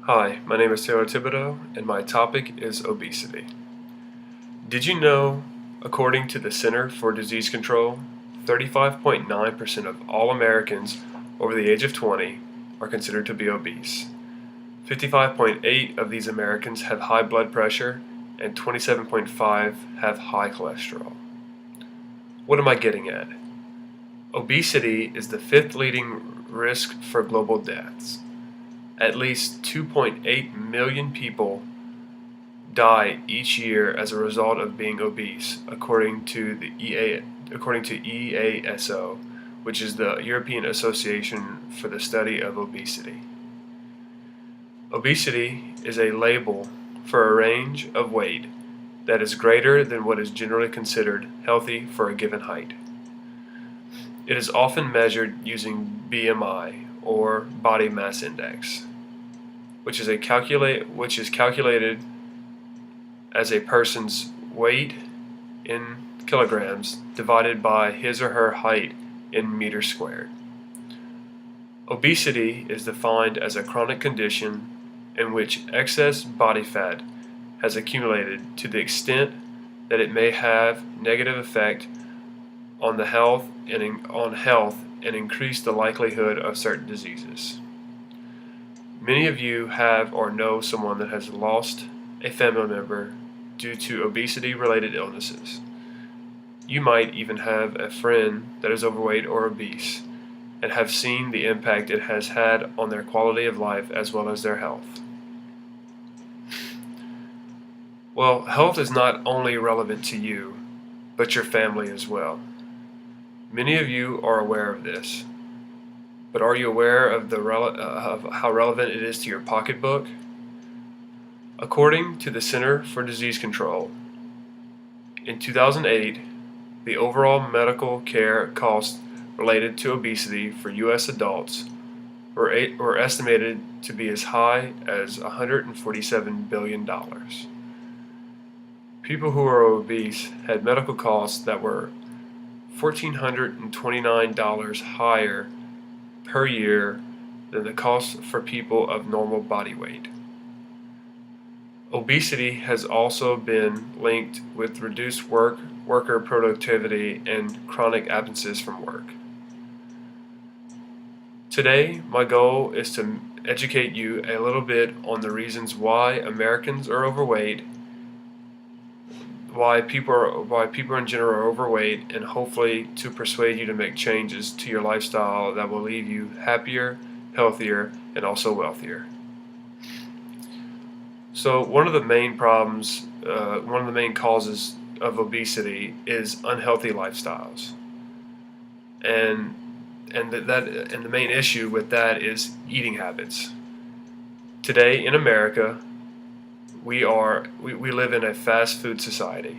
Hi, my name is Taylor Thibodeau, and my topic is obesity. Did you know, according to the Center for Disease Control, 35.9% of all Americans over the age of 20 are considered to be obese. 55.8 of these Americans have high blood pressure, and 27.5 have high cholesterol. What am I getting at? Obesity is the fifth leading risk for global deaths. At least 2.8 million people die each year as a result of being obese, according to EASO, which is the European Association for the Study of Obesity. Obesity is a label for a range of weight that is greater than what is generally considered healthy for a given height. It is often measured using BMI, or body mass index, which is calculated as a person's weight in kilograms divided by his or her height in meters squared. Obesity is defined as a chronic condition in which excess body fat has accumulated to the extent that it may have negative effect on health and increase the likelihood of certain diseases. Many of you have or know someone that has lost a family member due to obesity-related illnesses. You might even have a friend that is overweight or obese and have seen the impact it has had on their quality of life as well as their health. Well, health is not only relevant to you, but your family as well. Many of you are aware of this, but are you aware of how relevant it is to your pocketbook? According to the Center for Disease Control, in 2008, the overall medical care costs related to obesity for U.S. adults were estimated to be as high as $147 billion. People who are obese had medical costs that were $1,429 higher per year than the cost for people of normal body weight. Obesity has also been linked with reduced worker productivity and chronic absences from work. Today, my goal is to educate you a little bit on the reasons why Americans are overweight, why people in general are overweight, and hopefully to persuade you to make changes to your lifestyle that will leave you happier, healthier, and also wealthier. So one of the main causes of obesity is unhealthy lifestyles, and the main issue with that is eating habits. Today in America, we live in a fast food society.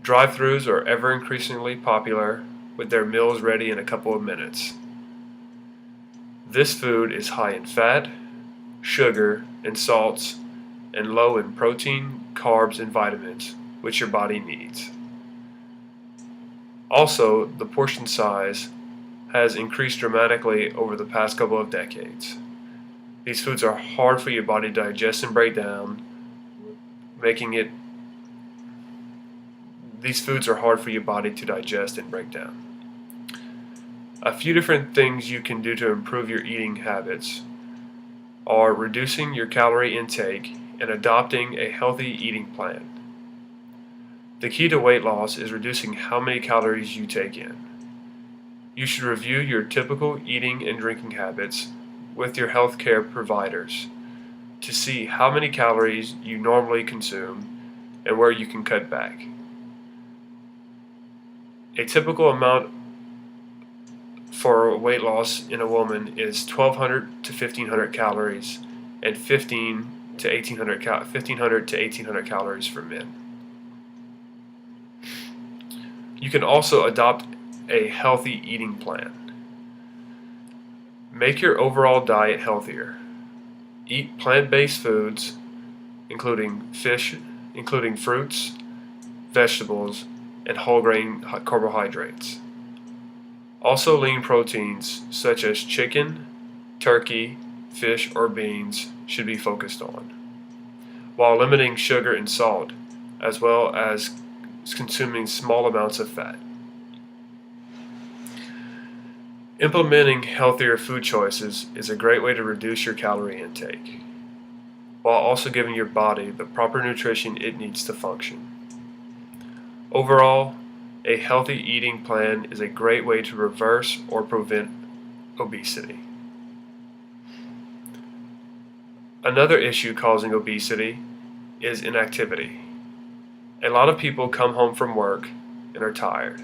Drive-thrus are ever increasingly popular, with their meals ready in a couple of minutes. This food is high in fat, sugar, and salts, and low in protein, carbs, and vitamins, which your body needs. Also, the portion size has increased dramatically over the past couple of decades. These foods are hard for your body to digest and break down, These foods are hard for your body to digest and break down. A few different things you can do to improve your eating habits are reducing your calorie intake and adopting a healthy eating plan. The key to weight loss is reducing how many calories you take in. You should review your typical eating and drinking habits with your healthcare providers to see how many calories you normally consume and where you can cut back. A typical amount for weight loss in a woman is 1,200 to 1,500 calories and 1,500 to 1,800 calories for men. You can also adopt a healthy eating plan. Make your overall diet healthier. Eat plant-based foods, including fruits, vegetables, and whole grain carbohydrates. Also lean proteins such as chicken, turkey, fish, or beans should be focused on, while limiting sugar and salt, as well as consuming small amounts of fat. Implementing healthier food choices is a great way to reduce your calorie intake, while also giving your body the proper nutrition it needs to function. Overall, a healthy eating plan is a great way to reverse or prevent obesity. Another issue causing obesity is inactivity. A lot of people come home from work and are tired.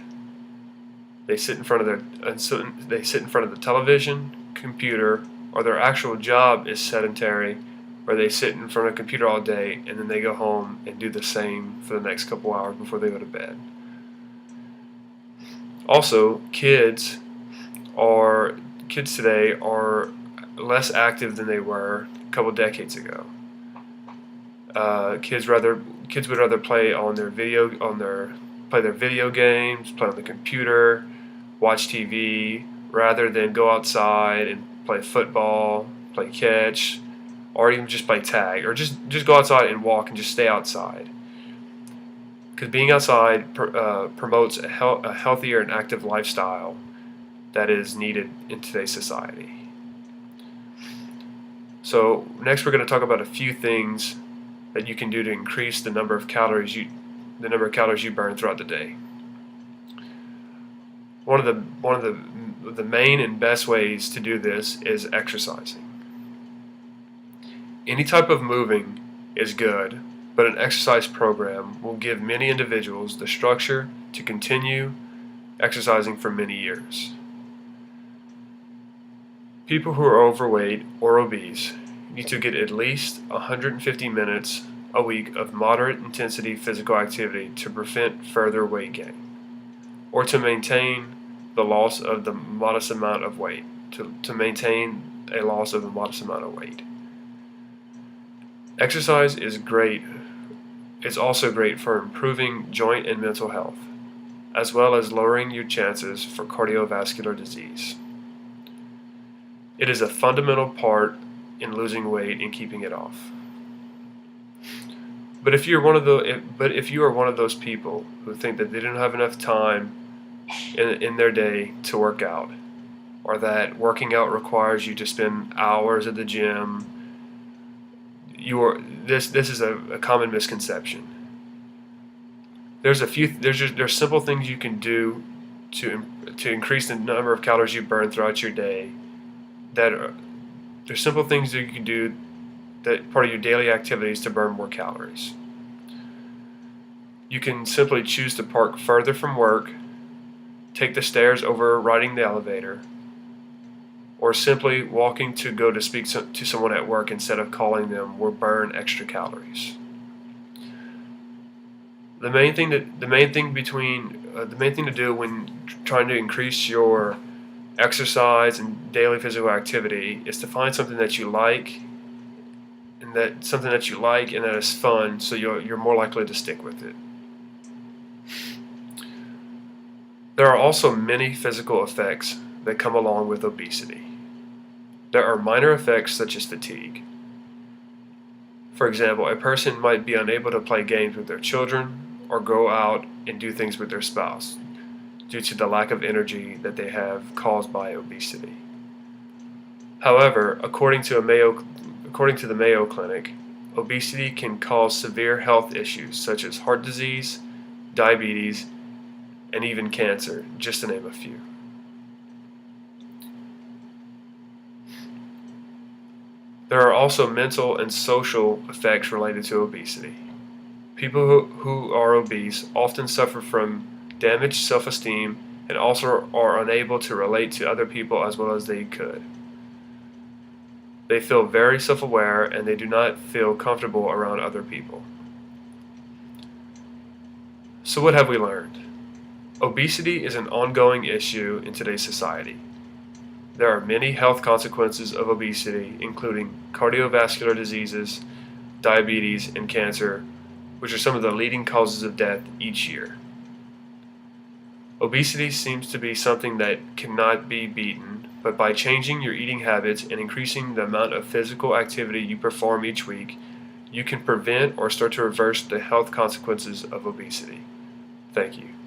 They sit in front of the television, computer, or their actual job is sedentary, or they sit in front of a computer all day and then they go home and do the same for the next couple hours before they go to bed. Also, kids today are less active than they were a couple decades ago. Kids would rather play their video games, play on the computer, watch TV, rather than go outside and play football, play catch, or even just play tag, or just go outside and walk and just stay outside. Because being outside promotes a healthier and active lifestyle that is needed in today's society. So next we're going to talk about a few things that you can do to increase the number of calories you burn throughout the day. One of the main and best ways to do this is exercising. Any type of moving is good, but an exercise program will give many individuals the structure to continue exercising for many years. People who are overweight or obese need to get at least 150 minutes a week of moderate intensity physical activity to prevent further weight gain, or to maintain the loss of the modest amount of weight, to maintain a loss of a modest amount of weight. Exercise is great. It's also great for improving joint and mental health, as well as lowering your chances for cardiovascular disease. It is a fundamental part in losing weight and keeping it off. But if you are one of those people who think that they don't have enough time in their day to work out, or that working out requires you to spend hours at the gym, this is a common misconception. There's simple things you can do to increase the number of calories you burn throughout your day. There's simple things that you can do that part of your daily activities to burn more calories. You can simply choose to park further from work, take the stairs over riding the elevator, or simply walking to go to speak to someone at work instead of calling them will burn extra calories. The main thing to do when trying to increase your exercise and daily physical activity is to find something that you like, and that is fun, so you're more likely to stick with it. There are also many physical effects that come along with obesity. There are minor effects such as fatigue. For example, a person might be unable to play games with their children or go out and do things with their spouse due to the lack of energy that they have caused by obesity. However, according to the Mayo Clinic, obesity can cause severe health issues such as heart disease, diabetes, and even cancer, just to name a few. There are also mental and social effects related to obesity. People who are obese often suffer from damaged self-esteem and also are unable to relate to other people as well as they could. They feel very self-aware and they do not feel comfortable around other people. So what have we learned? Obesity is an ongoing issue in today's society. There are many health consequences of obesity, including cardiovascular diseases, diabetes, and cancer, which are some of the leading causes of death each year. Obesity seems to be something that cannot be beaten, but by changing your eating habits and increasing the amount of physical activity you perform each week, you can prevent or start to reverse the health consequences of obesity. Thank you.